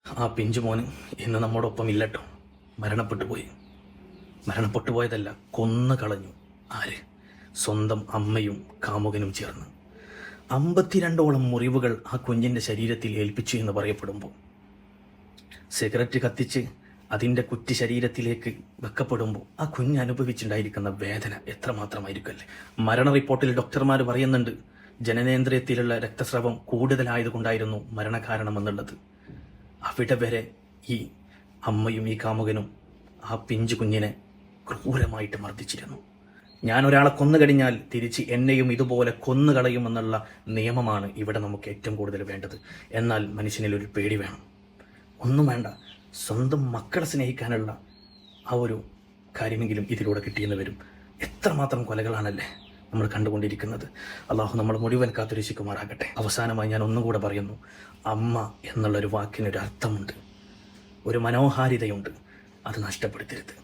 ആ പിഞ്ചുമോന് ഇന്ന് നമ്മോടൊപ്പം ഇല്ലട്ടോ. മരണപ്പെട്ടു പോയതല്ല, കൊന്നു കളഞ്ഞു. ആര്? സ്വന്തം അമ്മയും കാമുകനും ചേർന്ന്. 52ഓളം മുറിവുകൾ ആ കുഞ്ഞിൻ്റെ ശരീരത്തിൽ ഏൽപ്പിച്ചു എന്ന് പറയപ്പെടുമ്പോൾ, സിഗരറ്റ് കത്തിച്ച് അതിൻ്റെ കുറ്റി ശരീരത്തിലേക്ക് വെക്കപ്പെടുമ്പോൾ ആ കുഞ്ഞ് അനുഭവിച്ചിട്ടുണ്ടായിരിക്കുന്ന വേദന എത്രമാത്രമായിരിക്കുമല്ലേ. മരണ റിപ്പോർട്ടിൽ ഡോക്ടർമാർ പറയുന്നുണ്ട്, ജനനേന്ദ്രിയത്തിലുള്ള രക്തസ്രവം കൂടുതലായതുകൊണ്ടായിരുന്നു മരണകാരണമെന്നുള്ളത്. അവിടെ വരെ ഈ അമ്മയും ഈ കാമുകനും ആ പിഞ്ചു കുഞ്ഞിനെ ക്രൂരമായിട്ട് മർദ്ദിച്ചിരുന്നു. ഞാൻ ഒരാളെ കൊന്നുകഴിഞ്ഞാൽ തിരിച്ച് എന്നെയും ഇതുപോലെ കൊന്നുകളയുമെന്നുള്ള നിയമമാണ് ഇവിടെ നമുക്ക് ഏറ്റവും കൂടുതൽ വേണ്ടത്. എന്നാൽ മനുഷ്യനിൽ ഒരു പേടി വേണം. ഒന്നും വേണ്ട, സ്വന്തം മക്കളെ സ്നേഹിക്കാനുള്ള ആ ഒരു കാര്യമെങ്കിലും ഇതിലൂടെ കിട്ടിയെന്ന് വരും. എത്രമാത്രം കൊലകളാണല്ലേ നമ്മൾ കണ്ടുകൊണ്ടിരിക്കുന്നത്. അള്ളാഹു നമ്മൾ മുഴുവൻ കാത്തുരക്ഷിക്കുമാറാകട്ടെ. അവസാനമായി ഞാൻ ഒന്നുകൂടെ പറയുന്നു, അമ്മ എന്നുള്ളൊരു വാക്കിനൊരു അർത്ഥമുണ്ട്, ഒരു മനോഹാരിതയുണ്ട്. അത് നഷ്ടപ്പെടുത്തരുത്.